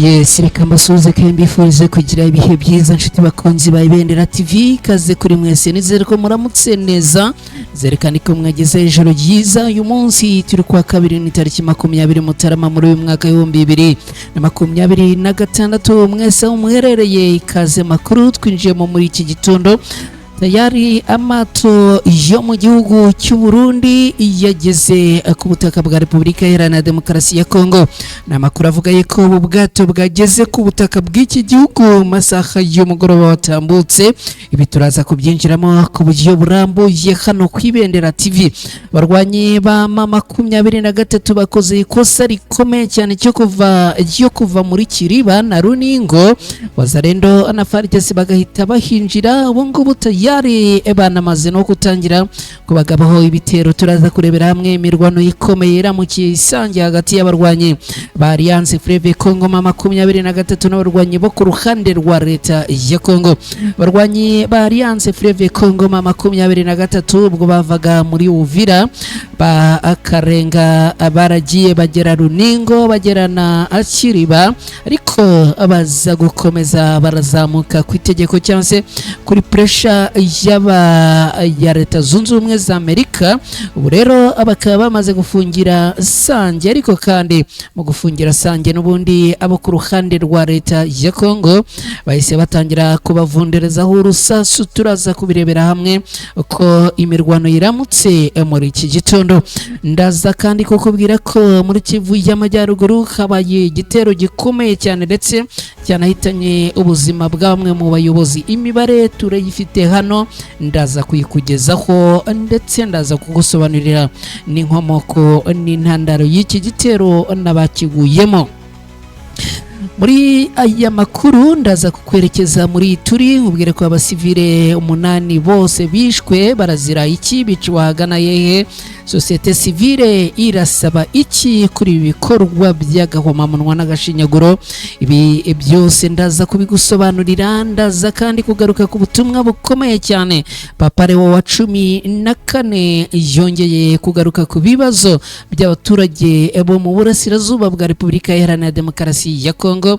Yes, reka mbasuhuze kandi mbifurize kugira ibihe byiza nshuti bakunzi ba Ibendera TV, kaze kuri mwese nizere ko muramutse neza, zerekana ko mwageze ijoro ryiza. Uyu munsi turi kwa kabiri ni tariki 20 Mutarama muri uyu mwaka wa 2026. Mwese umuherereye ikaze makuru twinjiyemo muri iki gitondo. Tayari amato yo mu gihugu cy'u Burundi yageze ku butaka bwa Repubulika Iharanira Demokarasi ya Kongo. Namakuru avuga yuko ubu bwato bwageze ku butaka bw'iki gihugu masaha y'umugoroba watambutse. Ibi turaza kubyinjiramo ku buryo burambuye hano ku Ibendera TV. Barwanyi ba M23 bakoze ikosa rikomeye cyane cyo kuva muri Kiriba na Runingo. Wazalendo na FARDC bagahita bahinjira. Ubu ngubu yari banamaze no gutangira kubagabaho ibitero. Turaza kurebera hamwe imirwano ikomeye iramukiye isangiye hagati y'abarwanyi ba Alliance Fleuve Congo M23 n'abarwanyi bo ku ruhande rwa leta ya Congo. Barwanyi ba Alliance Fleuve Congo M23 ubwo bavaga muri Uvira bakarenga baragiye bagera Runingo bagerana Kiriba, ariko abaza gukomeza barazamuka ku itegeko cyangwa se kuri pressure ya leta zunze ubumwe za Amerika. Ubu rero abakaba bamaze gufungira Sange, ariko kandi mu gufungira Sange n'ubundi abo ku ruhande rwa leta ya Kongo bahise batangira kubavunderezaho urusasu. Turaza kubirebera hamwe uko imirwano iramutse muri iki gitondo. Ndaza kandi kukubwira ko muri Kivu y'Amajyaruguru habaye igitero gikomeye cyane ndetse cyanahitanye ubuzima bw'amwe mu bayobozi. Imibare turayifite hano, ndaza kuyikugezaho ndetse ndaza kugusobanurira n'inkomoko n'intandaro y'iki gitero n'abakiguyemo. Muri aya makuru ndaza kukwerekeza muri Turi, nkubwire ko abasivile 8 bose bishwe barazira iki, biciwe ahagana yehe, societe civile irasaba iki kuri ibi bikorwa by'agahomamunwa n'agashinyaguro. Ibi byose ndaza kubigusobanurira. Ndaza kandi kugaruka ku butumwa bukomeye cyane Papa Leo wa 14 yongeye kugaruka ku bibazo by'abaturage bo mu burasirazuba bwa Repubulika Iharanira Demokarasi ya Kongo.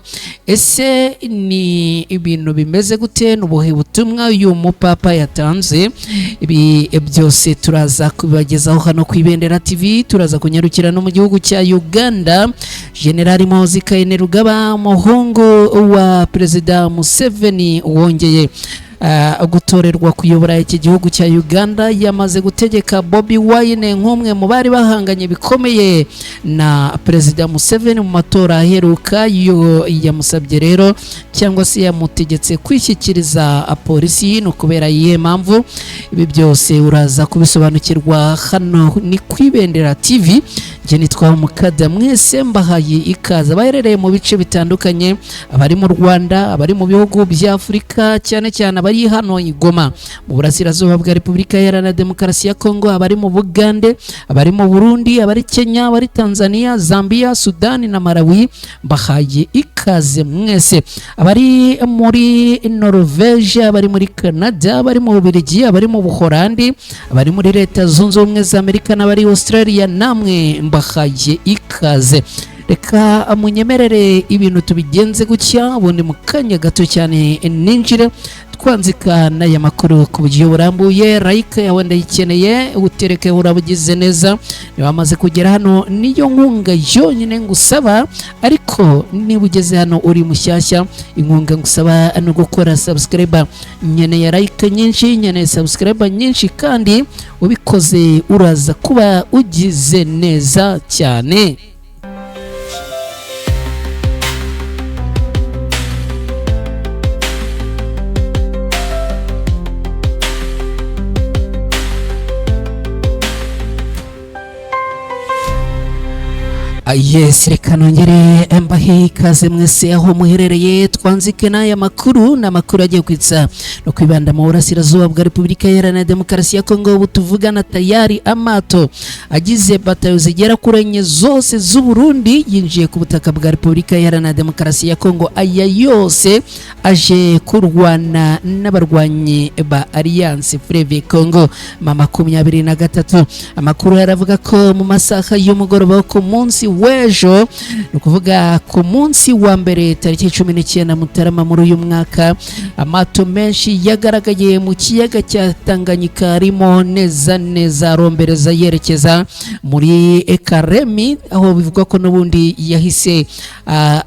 Ese ni ibintu bimeze gute? N'ubuhe butumwa uyu mupapa yatanze? Ibi byose turaza kubibagezaho hano ku Ibendera TV. Turaza kunyarukira no mu gihugu cya Uganda. General Muhoozi Kainerugaba, umuhungu wa Perezida Museveni wongeye gutorerwa kuyobora iki gihugu cya Uganda, yamaze gutegeka Bobi Wine nk'umwe mu bari bahanganye bikomeye na Perezida Museveni mu matora aheruka. Yamusabye rero cyangwa se yamutegetse kwishyikiriza polisi. No kubera iyihe mpamvu? Ibi byose uraza kubisobanukirwa hano ni ku Ibendera TV. Je nitwa Mukada, mwese mbahaye ikaze. Abaherereye mu bice bitandukanye, abari mu Rwanda, abari mu bihugu bya Afurika, cyane cyane abari hano i Goma mu burasirazuba bwa Repubulika Iharanira Demokarasi ya Kongo, abari mu Bugande, abari mu Burundi, abari Kenya, abari Tanzania, Zambia, Sudani na Malawi, mbahaye ikaze mwese. Abari muri Norvège, abari muri Canada, abari mu Bubiligi, abari mu Buholandi, abari muri Leta Zunze Ubumwe za Amerika n'abari Australia, namwe mbahaye ikaze. Reka munyemerere ibintu tubigenze gutya, ubundi mu kanya gato cyane ninjire twanzika n'aya makuru ku buryo burambuye. Like yawe ndayikeneye, utereke urabugize neza. Niba wamaze kugera hano niyo nkunga yonyine ngusaba, ariko niba ugeze hano uri mushyashya, inkunga ngusaba no gukora subscribe. Nkeneye like nyinshi, nkeneye subscribe nyinshi, kandi ubikoze uraza kuba ugize neza cyane. Yes, reka nongere mbahe ikaze mwese aho muherereye. Twanzike n'aya makuru n'amakuru agiye kwitsa no kwibanda mu burasirazuba bwa Repubulika Iharanira Demokarasi ya Kongo. Ubu tuvugana tayari amato agize batayo zigera kuri enye zose z'u Burundi yinjiye ku butaka bwa Repubulika Iharanira Demokarasi ya Kongo. Aya yose aje kurwana n'abarwanyi ba Alliance Fleuve Congo M23. Amakuru yaravuga ko mu masaha y'umugoroba ku munsi w'ejo ni ukuvuga ku munsi wa mbere tariki 19 Mutarama muri uyu mwaka amato menshi yagaragaye mu kiyaga cya Tanganyika arimo neza neza arombereza yerekeza muri Karemi, aho bivugwa ko n'ubundi yahise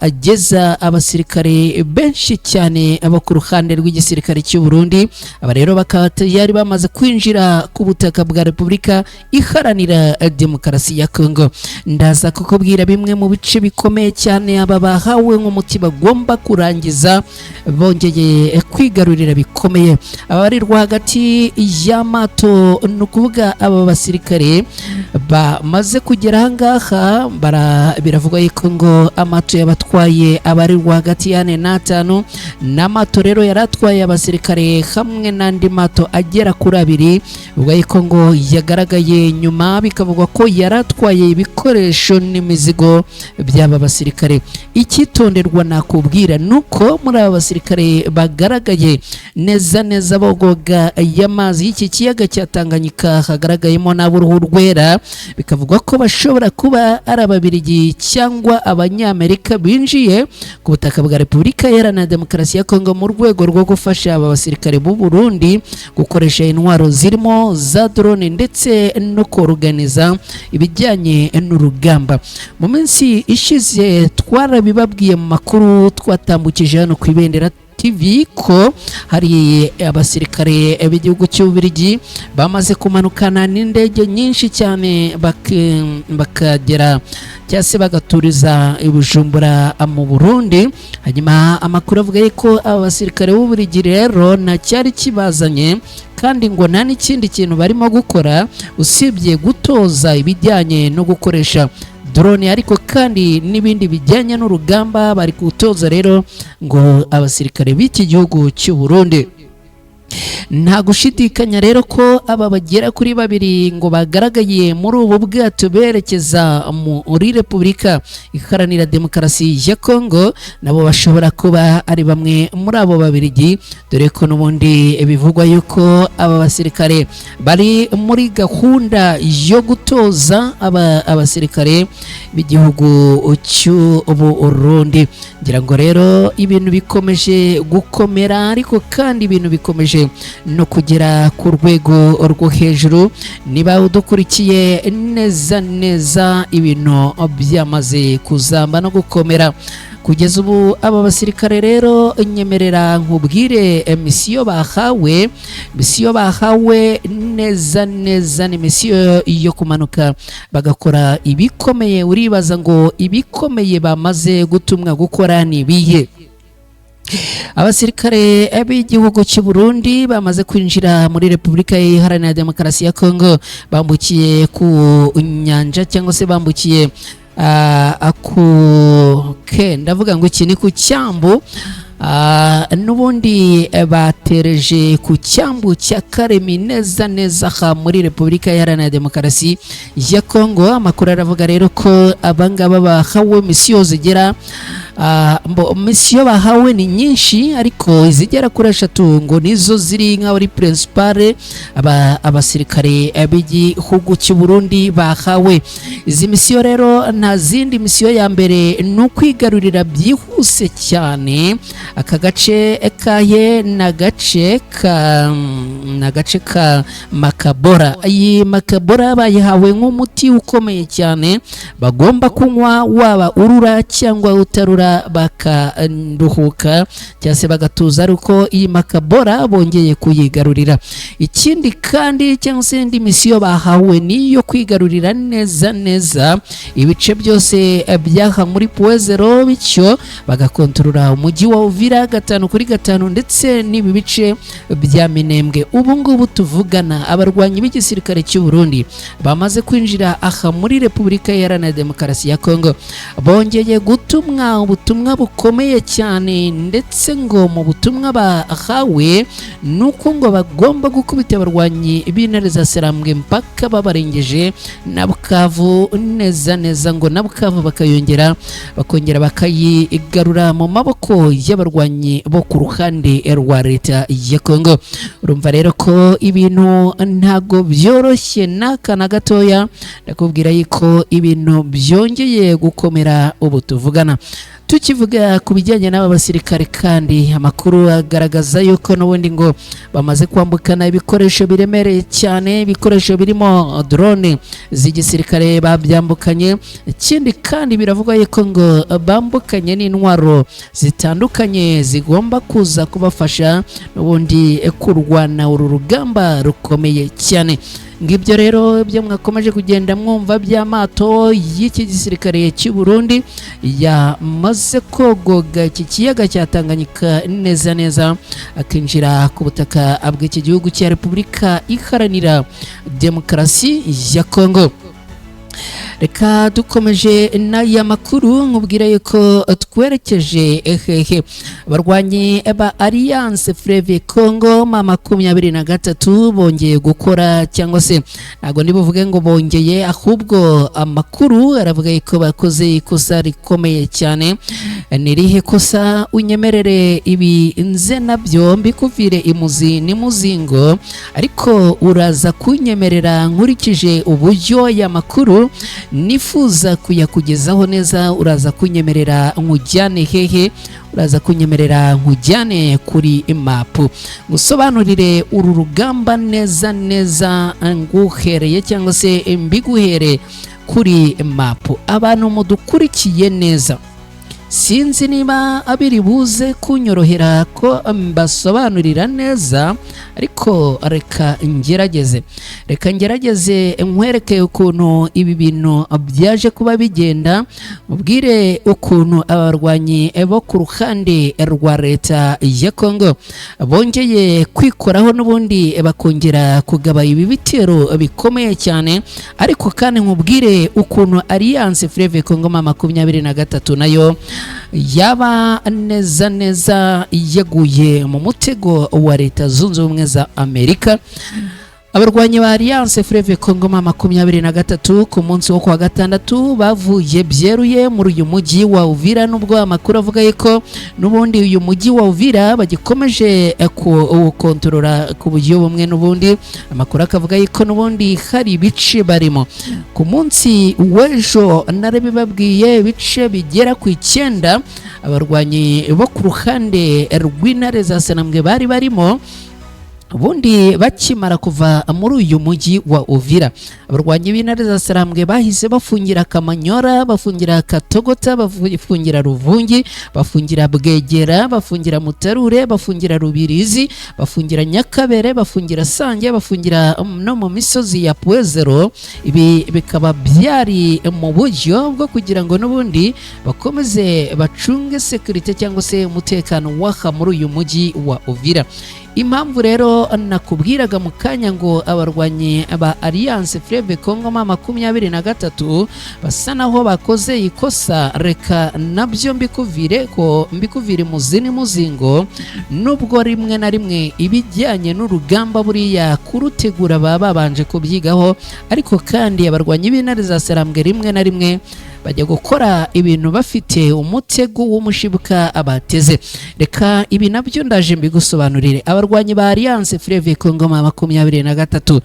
ageza abasirikare benshi cyane abo ku ruhande rw'igisirikare cy'u Burundi. Aba rero bakaba yari bamaze kwinjira ku butaka bwa Repubulika Iharanira Demokarasi ya Kongo. Ndaza kukubwira bimwe mu bice bikomeye cyane aba bahawe nk'umuti bagomba kurangiza bongeye kwigarurira bikomeye. Abarirwa hagati y'amato ni ukuvuga aba basirikare bamaze kugera ahangaha, biravugwa yuko ngo amato yabatwaye abarirwa hagati ya 4 na 5, n'amato rero yaratwaye abasirikare hamwe n'andi mato agera kuri 2, ubwo yuko ngo yagaragaye nyuma bikavugwa ko yaratwaye ibikoresho n'imizigo by'aba basirikare. Icyitonderwa nakubwira nuko muri aba basirikare bagaragaye neza neza bogoga y'amazi y'iki kiyaga cya Tanganyika hagaragayemo n'ab'uruhu rwera, bikavugwa ko bashobora kuba ari Ababiligi cyangwa Abanyamerika binjiye ku butaka bwa Repubulika Iharanira Demokarasi ya Kongo mu rwego rwo gufasha aba basirikare b'u Burundi gukoresha intwaro zirimo za drone ndetse no kuorganiza ibijyanye n'urugamba. Mu minsi ishize twarabibabwiye mu makuru twatambukije hano ku Ibendera TV ko hari abasirikare b'igihugu cy'Ububiligi bamaze kumanukana n'indege nyinshi cyane bakagera cyase bagaturiza ibujumbura mu Burundi. Hanyuma amakuru avuga ko aba basirikare b'Ububiligi rero na cyari kibazanye kandi ngo nta n'ikindi kintu barimo gukora usibye gutoza ibijyanye no gukoresha drone, ariko kandi n'ibindi bijyanye n'urugamba bari gutoza rero ngo abasirikare b'iki gihugu cy'u Burundi. Nta gushidikanya rero ko aba bagera kuri 2 ngo bagaragaye muri ubu bwato berekeza muri Repubulika Iharanira Demokarasi ya Kongo nabo bashobora kuba ari bamwe muri abo Babiligi, dore ko n'ubundi bivugwa yuko aba basirikare bari muri gahunda yo gutoza abasirikare b'igihugu cy'u Burundi. Ngira ngo rero ibintu bikomeje gukomera, ariko kandi ibintu bikomeje no kugera ku rwego rwo hejuru. Niba udukurikiye neza neza ibintu byamaze kuzamba no gukomera kugeza ubu. Aba basirikare rero nyemerera nkubwire misiyo bahawe neza neza ni misiyo yo kumanuka bagakora ibikomeye. Uribaza ngo ibikomeye bamaze gutumwa gukora ni bihe? Abasirikare b'igihugu cy'u Burundi bamaze kwinjira muri Repubulika Iharanira Demokarasi ya Kongo, bambukiye ku nyanja cyangwa se bambukiye ndavuga ngo iki ni ku cyambu n'ubundi batereje ku cyambu cya Karemi neza neza muri Repubulika Iharanira Demokarasi ya Kongo. Amakuru aravuga rero ko abangaba bahawe misiyo zigera misiyo bahawe ni nyinshi, ariko izigera kuri 3 ngo nizo ziri nka ari principale abasirikare b'igihugu cy'u Burundi bahawe. Izi misiyo rero nta zindi. Misiyo ya mbere ni ukwigarurira byihuse cyane aka gace kahe na gace ka Makabora. Iyi Makabora bayihawe nk'umuti ukomeye cyane bagomba kunywa, waba urura cyangwa utarura bakaruhuka cyangwa se bagatuza, ariko iyi Makabora bongeye kuyigarurira. Ikindi kandi cyangwa se indi misiyo bahawe niyo kwigarurira neza neza ibice byose byaha muri Puezero, bityo bagakontorora umujyi wa Uvira 5/5 ndetse n'ibi bice bya Minembwe. Ubu ngubu tuvugana abarwanyi b'igisirikare cy'u Burundi bamaze kwinjira aha muri Repubulika Iharanira Demokarasi ya Kongo, bongeye gutumwa ubutumwa bukomeye cyane, ndetse ngo mu butumwa bahawe nuko ngo bagomba gukubita abarwanyi b'intare za Sarambwe mpaka babarengeje na Bukavu neza neza, ngo na Bukavu bakongera bakayigarura mu maboko y'aba n'abarwanyi bo ku ruhande rwa leta ya Kongo. Urumva rero ko ibintu ntago byoroshye n'aka na gatoya, ndakubwira yuko ibintu byongeye gukomera ubu tuvugana. Tukivuga ku bijyanye n'aba basirikare kandi amakuru agaragaza yuko n'ubundi ngo bamaze kwambukana ibikoresho biremereye cyane, ibikoresho birimo drone z'igisirikare babyambukanye. Ikindi kandi biravugwa yuko ngo bambukanye n'intwaro zitandukanye zigomba kuza kubafasha n'ubundi kurwana uru rugamba rukomeye cyane. Ngibyo rero byo mwakomeje kugenda mwumva by'amato y'iki gisirikare cy'u Burundi yamaze kogoga iki kiyaga cya Tanganyika neza neza akinjira ku butaka bw'iki gihugu cya Repubulika Iharanira Demokarasi ya Kongo. Reka dukomeje n'aya makuru nkubwira yuko twerekeje abarwanyi ba Alliance Fleuve Congo mama 23 bongeye gukora, cyangwa se ntago ndibuvuge ngo bongeye, ahubwo amakuru aravuga yuko bakoze ikosa rikomeye cyane. Nirihe kosa? Unyemerere ibi nze nabyo mbikuvire imuzi n'imuzingo, ariko uraza kunyemerera nkurikije uburyo ya makuru nifuza kuyakugezaho neza. Uraza kunyemerera nkujyane hehe? Uraza kunyemerera nkujyane kuri mapu, ngusobanurire uru rugamba neza neza, nguhereye cyangwa se mbiguhere kuri mapu. Abantu mudukurikiye neza, sinzi niba abiri buze kunyorohera ko mbasobanurira neza, ariko reka ngerageze nkwereke ukuntu ibi bintu byaje kuba bigenda, mubwire ukuntu abarwanyi bo ku ruhande rwa leta ya Kongo bongeye kwikoraho n'ubundi bakongera kugaba ibi bitero bikomeye cyane, ariko kandi nkubwire ukuntu Alliance Fleuve Congo mama 23 nayo yaba neza yaguye mu mutego wa Leta Zunze Ubumwe za Amerika. Abarwanyi ba Alliance Fleuve Congo mama 23 ku munsi wo kwa gatandatu bavuye byeruye muri uyu mujyi wa Uvira, nubwo amakuru avuga yuko nubundi uyu mujyi wa Uvira bagikomeje kontrola ku buryo bumwe. Nubundi amakuru akavuga yuko nubundi hari ibice barimo. Ku munsi w'ejo narabibabwiye ibice bigera ku 9 abarwanyi bo ku ruhande rw'intare za Sanambwe bari barimo. Ubundi bakimara kuva muri uyu mujyi wa Uvira, abarwanyi b'intare za Sarambwe bahise bafungira Kamanyora, bafungira Katogota, bafungira Ruvungi, bafungira Bwegera, bafungira Mutarure, bafungira Rubirizi, bafungira Nyakabere, bafungira Sange, bafungira no mu misozi ya Puezero. Ibi bikaba byari mu buryo bwo kugira ngo n'ubundi bakomeze bacunge security cyangwa se umutekano waha muri uyu mujyi wa Uvira. Impamvu rero nakubwiraga mu kanya ngo abarwanyi ba Alliance Fleuve Congo mama 23 basa naho bakoze ikosa, reka nabyo mbikuvire muzini muzingo, nubwo rimwe na rimwe ibijyanye n'urugamba buriya kurutegura baba babanje kubyigaho, ariko kandi abarwanyi b'intare za Sarambwe rimwe na rimwe bajya gukora ibintu bafite umutego w'umushibuka abateze. Reka ibi nabyo ndaje mbigusobanurire. Abarwanyi ba Alliance Fleuve Congo mama 23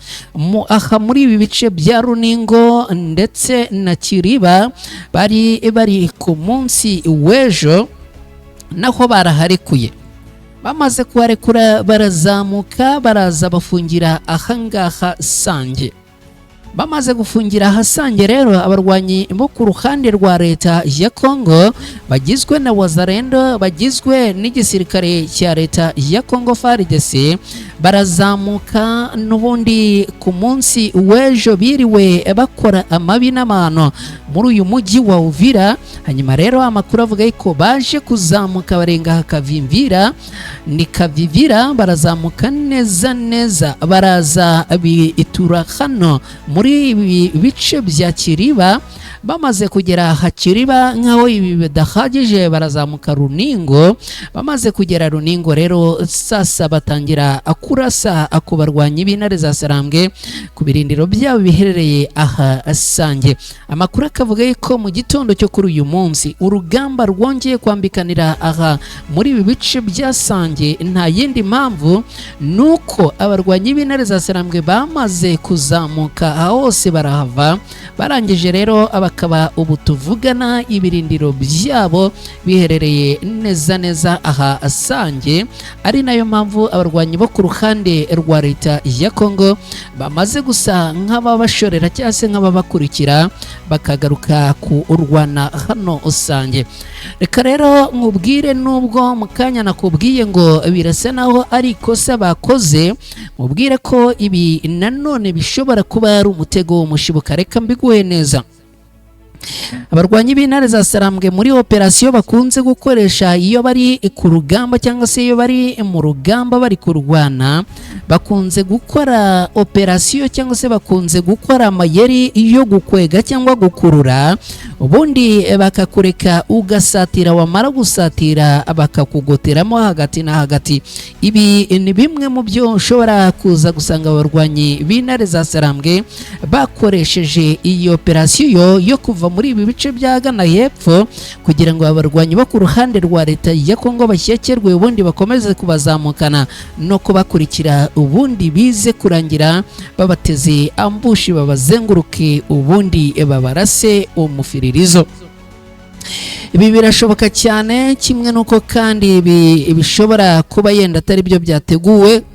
aha muri ibi bice bya Runingo ndetse na Kiriba bari ku munsi w'ejo naho baraharekuye. Bamaze kuharekura barazamuka baraza bafungira ahangaha Sange. Bamaze gufungira Hasange rero abarwanyi bo ku ruhande rwa leta ya Kongo bagizwe na Wazalendo, bagizwe n'igisirikare cya leta ya Kongo FARDC barazamuka n'ubundi ku munsi w'ejo biriwe bakora amabi n'amano muri uyu mujyi wa Uvira. Hanyuma rero amakuru avuga ko baje kuzamuka barenga Hakavimvira ni Kavivira, barazamuka neza baraza bitura hano muri ibi bice bya Kiriba bamaze kugera Hakiriba nkaho ibi bidahagije barazamuka Runingo. Bamaze kugera Runingo rero sasa batangira kurasa ku barwanyi b'intare za Sarambwe ku birindiro byabo biherereye aha Sange. Amakuru akavuga ko mu gitondo cyo kuri uyu munsi urugamba rwongeye kwambikanira aha muri ibi bice bya Sange. Nta yindi mpamvu nuko abarwanyi b'intare za Sarambwe bamaze kuzamuka hose barahava. Barangije rero abakaba ubu tuvugana ibirindiro byabo biherereye neza neza aha Sange, ari nayo mpamvu abarwanyi bo ku ruhande rwa leta ya Kongo bamaze gusa nk'ababashorera cyangwa se nk'ababakurikira bakagaruka ku urwana hano Sange. Reka rero nkubwire, nubwo mu kanya nakubwiye ngo birasa naho ari ikosa bakoze, mubwire ko ibi nanone bishobora kuba ari umutego w'umushibuka. Reka mbiguhe neza. Abarwanyi b'intare za Sarambwe muri operasiyo bakunze gukoresha iyo bari ku rugamba cyangwa se iyo bari mu rugamba bari kurwana, bakunze gukora operasiyo cyangwa se bakunze gukora amayeri yo gukwega cyangwa gukurura, ubundi bakakureka ugasatira, wamara gusatira bakakugoteramo hagati na hagati. Ibi ni bimwe mu byo ushobora kuza gusanga abarwanyi b'intare za Sarambwe bakoresheje iyi operasiyo yo kuva muri ibi bice byagana hepfo kugira ngo abarwanyi bo ku ruhande rwa leta ya Kongo bashyekerwe, ubundi bakomeze kubazamukana no kubakurikira, ubundi bize kurangira babateze ambushi babazenguruke, ubundi babarase umufiririzo. Ibi birashoboka cyane, kimwe nuko kandi bishobora kuba yenda atari byo byateguwe,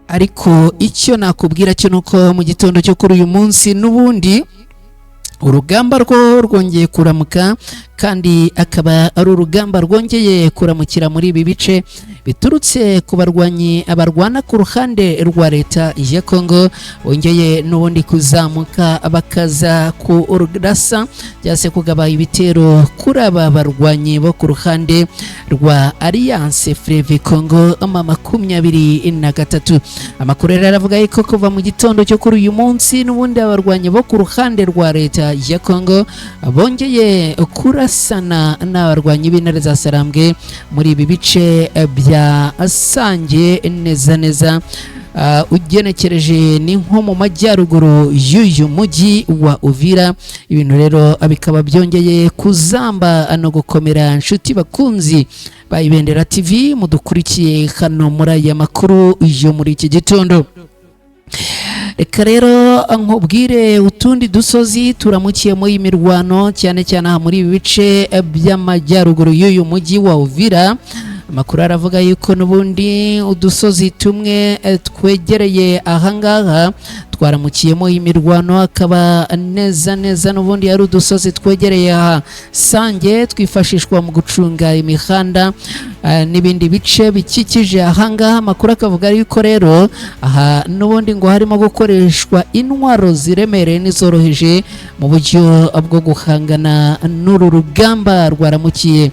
ariko icyo nakubwira cyo nuko mu gitondo cyo kuri uyu munsi n'ubundi urugamba rwo rwongeye kuramuka, kandi akaba ari urugamba rwongeye kuramukira muri ibi bice biturutse ku barwanyi abarwana ku ruhande rwa leta ya Kongo, bongeye n'ubundi kuzamuka bakaza kurasa cyangwa se kugaba ibitero kuri aba barwanyi bo ku ruhande rwa Alliance Fleuve Congo M23. Amakuru rero aravuga ko kuva mu gitondo cyo kuri uyu munsi n'ubundi abarwanyi bo ku ruhande rwa leta ya Kongo bongeye kurasana n'abarwanyi b'intare za Sarambwe muri ibi bice bya Sange neza neza. Ugenekereje ni nko mu majyaruguru y'uyu mujyi wa Uvira. Ibintu rero bikaba byongeye kuzamba no gukomera. Nshuti bakunzi ba Ibendera TV mudukurikiye hano muri aya makuru yo muri iki gitondo, reka rero nkubwire utundi dusozi turamukiyemo imirwano cyane cyane muri ibi bice by'amajyaruguru y'uyu mujyi wa Uvira. Amakuru aravuga yuko n'ubundi udusozi tumwe twegereye ahangaha twaramukiyemo imirwano, akaba neza neza n'ubundi ari udusozi twegereye aha Sange twifashishwa mu gucunga imihanda n'ibindi bice bikikije ahangaha. Amakuru akavuga yuko rero aha n'ubundi ngo harimo gukoreshwa intwaro ziremereye n'izoroheje mu buryo bwo guhangana n'uru rugamba rwaramukiye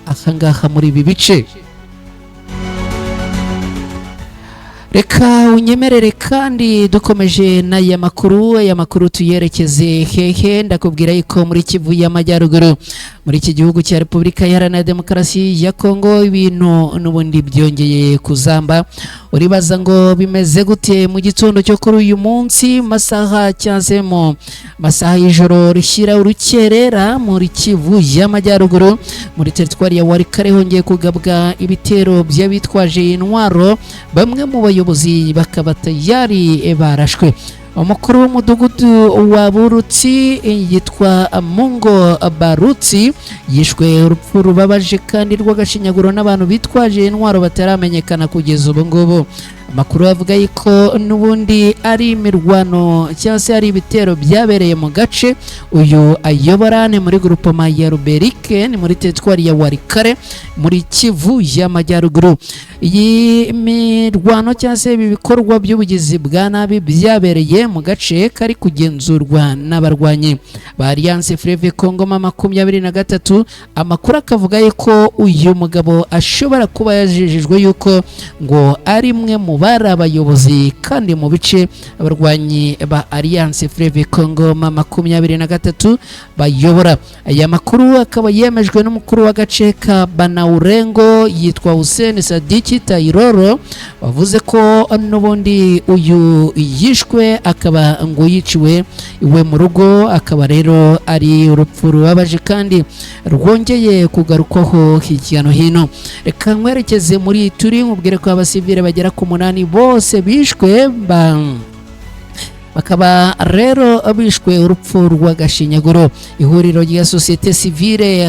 ahangaha muri ibi bice. Reka unyemerere kandi dukomeje n'aya makuru tuyerekeze hehe. Ndakubwira yuko muri Kivu y'Amajyaruguru muri iki gihugu cya Repubulika Iharanira Demokarasi ya Kongo ibintu n'ubundi byongeye kuzamba. Uribaza ngo bimeze gute mu gitondo cyo kuri uyu munsi masaha cyanze mu masaha y'ijoro rishyira urukerera muri Kivu y'Amajyaruguru muri teritwari ya Walikale hongeye kugabwa ibitero by'abitwaje intwaro, bamwe mu bayobozi bakaba tayari barashwe. Umukuru w'umudugudu wa Burutsi yitwa Mungo Barutsi yishwe urupfu rubabaje kandi rw'agashinyaguro n'abantu bitwaje intwaro bataramenyekana kugeza ubu ngubu. Amakuru avuga yuko n'ubundi ari imirwano cyangwa se ari ibitero byabereye mu gace uyu ayobora ni muri groupement ya Ruberike, ni muri teritwari ya Walikale muri Kivu y'Amajyaruguru. Iyi mirwano cyangwa se ibi bikorwa by'ubugizi bwa nabi byabereye mu gace kari kugenzurwa n'abarwanyi ba Alliance Fleuve Congo M23. Amakuru akavuga yuko uyu mugabo ashobora kuba yajejejwe yuko ngo ari mwe mu mu bari abayobozi kandi mu bice abarwanyi ba Alliance Fleuve Congo 23 bayobora. Aya makuru akaba yemejwe n'umukuru w'agace ka Banaurengo yitwa Hussein Sadiki Tairoro, wavuze ko n'ubundi uyu yishwe akaba ngo yiciwe iwe mu rugo, akaba rero ari urupfu rubabaje kandi rwongeye kugarukwaho hirya no hino. Reka nkwerekeze muri Ituri nkubwire ko abasivile bagera ku 8 bose bishwe bakaba rero bishwe urupfu rw'agashinyaguro. Ihuriro rya societe civile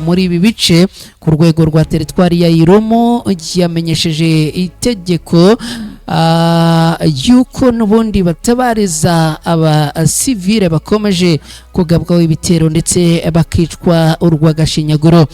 muri ibi bice ku rwego rwa teritwari ya Irumu yamenyesheje itegeko yuko n'ubundi batabariza abasivile bakomeje kugabwaho ibitero ndetse bakicwa urw'agashinyaguro.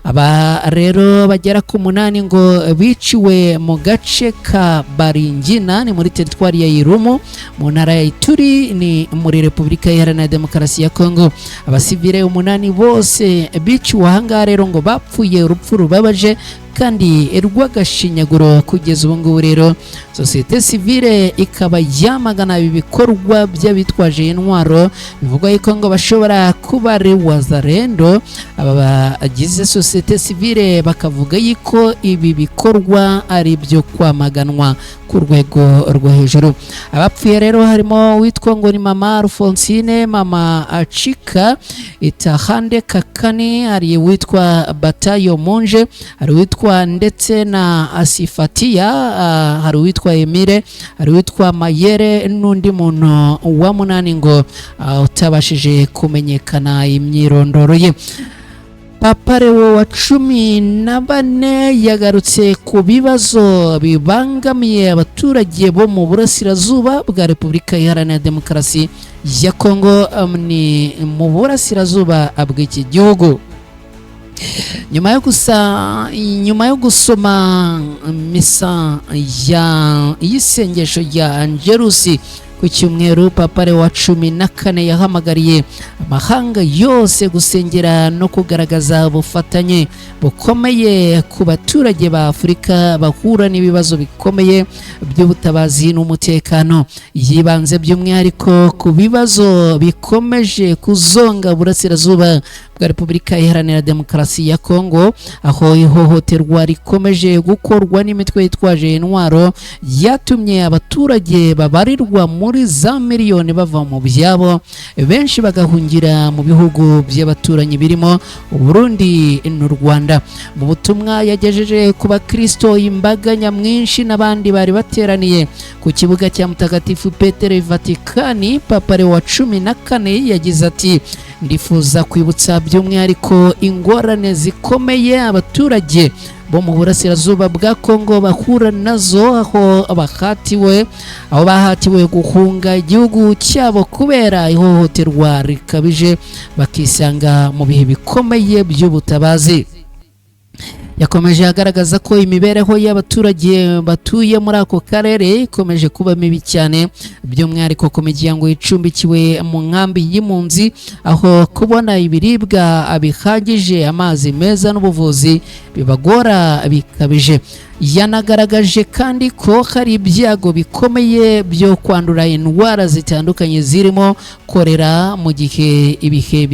Aba rero bagera ku 8 ngo biciwe mu gace ka Baringina ni muri teritwari ya Irumu mu ntara ya Ituri ni muri Repubulika Iharanira Demokarasi ya Kongo. Abasivile 8 bose biciwe ahangaha rero ngo bapfuye urupfu rubabaje kandi rw'agashinyaguro. Kugeza ubu ngubu rero societe civile ikaba yamagana ibi bikorwa by'abitwaje intwaro bivugwa yuko ngo bashobora kuba ari wazarendo. Aba bagize societe civile bakavuga yuko ibi bikorwa ari byo kwamaganwa ku rwego rwo hejuru. Abapfuye rero harimo witwa ngo ni mama Alphonsine, mama Achika Itahande Kakani, hari witwa Batayo Monje, hari witwa ndetse na Asifatia, hari witwa Emire, hari witwa Mayere n'undi muntu wa 8 ngo utabashije kumenyekana imyirondoro ye. Papa Leo wa 14 yagarutse ku bibazo bibangamiye abaturage bo mu burasirazuba bwa Repubulika Iharanira Demokarasi ya Kongo, ni mu burasirazuba bw'iki gihugu. Nyuma yo gusoma misa y'isengesho rya Angelusi ku cyumweru, Papa Leo wa 14 yahamagariye amahanga yose gusengera no kugaragaza ubufatanye bukomeye ku baturage ba Afurika bahura n'ibibazo bikomeye by'ubutabazi n'umutekano. Yibanze by'umwihariko ku bibazo bikomeje kuzonga burasirazuba bwa Repubulika Iharanira Demokarasi ya Kongo, aho ihohoterwa rikomeje gukorwa n'imitwe yitwaje intwaro yatumye abaturage babarirwa muri za miliyoni bava mu byabo, benshi bagahungira mu bihugu by'abaturanyi birimo Burundi n'u Rwanda. Mu butumwa yagejeje ku bakristo, imbaga nyamwinshi n'abandi bari bateraniye ku kibuga cya Mutagatifu Petero Vatikani, Papa Leo wa 14 yagize ati: ndifuza kwibutsa by'umwihariko ingorane zikomeye abaturage bo mu burasirazuba bwa Kongo bahura nazo, aho bahatiwe guhunga igihugu cyabo kubera ihohoterwa rikabije, bakisanga mu bihe bikomeye by'ubutabazi. Yakomeje agaragaza ko imibereho y'abaturage batuye muri ako karere ikomeje kuba mibi cyane, by'umwihariko ku miryango icumbikiwe mu nkambi y'impunzi, aho kubona ibiribwa bihagije, amazi meza n'ubuvuzi bibagora bikabije. Yanagaragaje kandi ko hari ibyago bikomeye byo kwandura indwara zitandukanye zirimo korera, mu gihe ibihe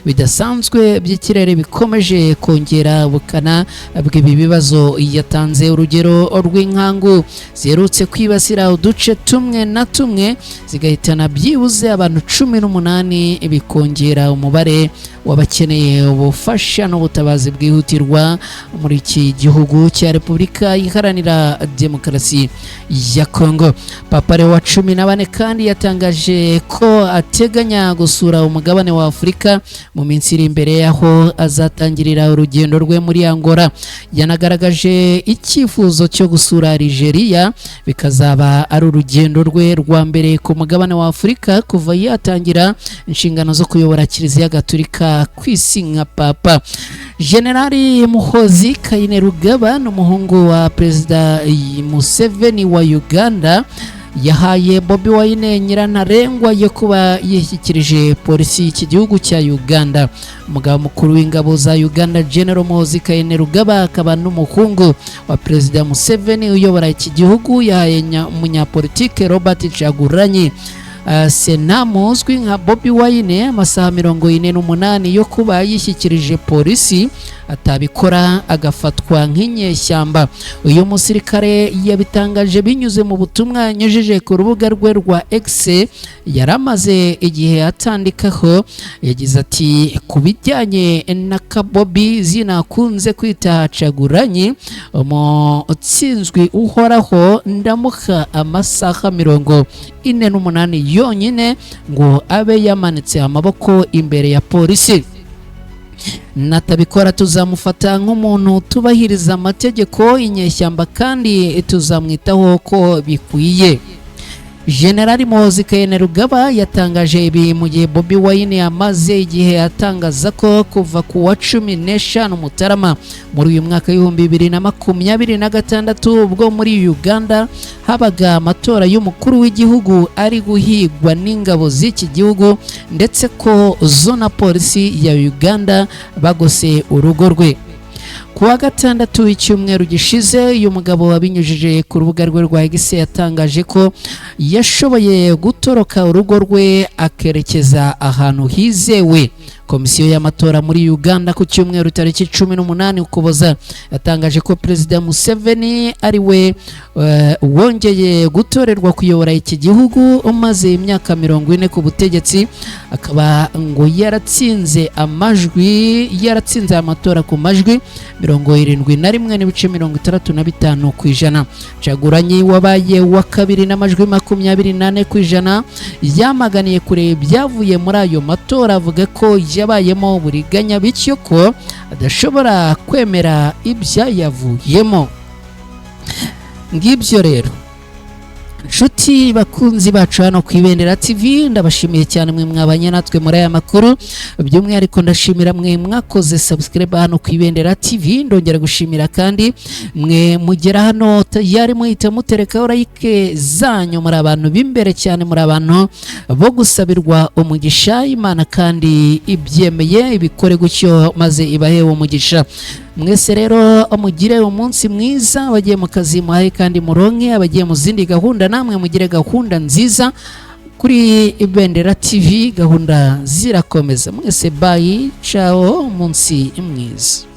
bidasanzwe by'ikirere bikomeje kongera ubukana bw'ibi bibazo. Yatanze urugero rw'inkangu ziherutse kwibasira uduce tumwe na tumwe zigahitana byibuze abantu 18, bikongera umubare w'abakeneye ubufasha n'ubutabazi bwihutirwa muri iki gihugu cya Repubulika Iharanira Demokarasi ya Kongo. Papa Leo wa 14 kandi yatangaje ko ateganya gusura umugabane wa Afurika mu minsi iri imbere, aho azatangirira urugendo rwe muri Angola. Yanagaragaje icyifuzo cyo gusura Algeria, bikazaba ari urugendo rwe rwa mbere ku mugabane wa Afurika kuva yatangira inshingano zo kuyobora Kiliziya Gatolika ku isi nka Papa. Generali Muhoozi Kainerugaba n'umuhungu wa Perezida Museveni wa Uganda yahaye Bobi Wine nyirantarengwa yo kuba yishyikirije polisi y'iki gihugu cya Uganda. Umugaba mukuru w'ingabo za Uganda General Muhoozi Kainerugaba akaba n'umuhungu wa Perezida Museveni uyobora iki gihugu yahaye umunyapolitike Robert Kyagulanyi Ssenamo uzwi nka Bobi Wine amasaha 48 yo kuba yishyikirije polisi, atabikora agafatwa nk'inyeshyamba. Uyu musirikare yabitangaje binyuze mu butumwa yanyujije ku rubuga rwe rwa X, yaramaze igihe atandikaho. Yagize ati ku bijyanye na Bobi zinakunze kwita Kyagulanyi, umutsinzwi uhoraho, ndamuha amasaha 48 yonyine ngo abe yamanitse amaboko imbere ya polisi. Natabikora tuzamufata nk'umuntu tubahiriza amategeko, inyeshyamba kandi tuzamwitaho ko bikwiye. General Muhoozi Kainerugaba yatangaje ibi mu gihe Bobi Wine amaze igihe atangaza ko kuva ku wa 15 Mutarama muri uyu mwaka 2026 ubwo muri Uganda habaga amatora y'umukuru w'igihugu ari guhigwa n'ingabo z'iki gihugu, ndetse ko zo na polisi ya Uganda bagose urugo rwe. Kuwa gatandatu icyumweru gishize uyu mugabo wabinyujije ku rubuga rwe rwa X yatangaje ko yashoboye gutoroka urugo rwe akerekeza ahantu hizewe. Komisiyo y'amatora muri Uganda ku cyumweru tariki 18 Ukuboza yatangaje ko Perezida Museveni ari we wongeye gutorerwa kuyobora iki gihugu umaze imyaka 40 ku butegetsi, akaba ngo yaratsinze amatora ku majwi 71.65 kw'ijana. Kyagulanyi wabaye wa kabiri n'amajwi 28 kw'ijana yamaganiye kure byavuye muri ayo matora, avuga ko yabayemo uburiganya bityo ko adashobora kwemera ibyayavuyemo. Ngibyo rero nshuti bakunzi bacu hano ku Ibendera TV, ndabashimiye cyane mwe mwabanye natwe muri aya makuru, by'umwihariko ndashimira mwe mwakoze subscribe hano ku Ibendera TV. Ndongera gushimira kandi mwe mugera hano yari muhita muterekaho like zanyu, muri abantu b'imbere cyane, muri abantu bo gusabirwa umugisha. Imana kandi ibyemeye ibikore gutyo maze ibahe umugisha. Mwese rero mugire umunsi mwiza, abagiye mu kazi muhaye kandi muronke, abagiye mu zindi gahunda namwe mugire gahunda nziza. Kuri Ibendera TV gahunda zirakomeza. Mwese bye, ciao, umunsi mwiza.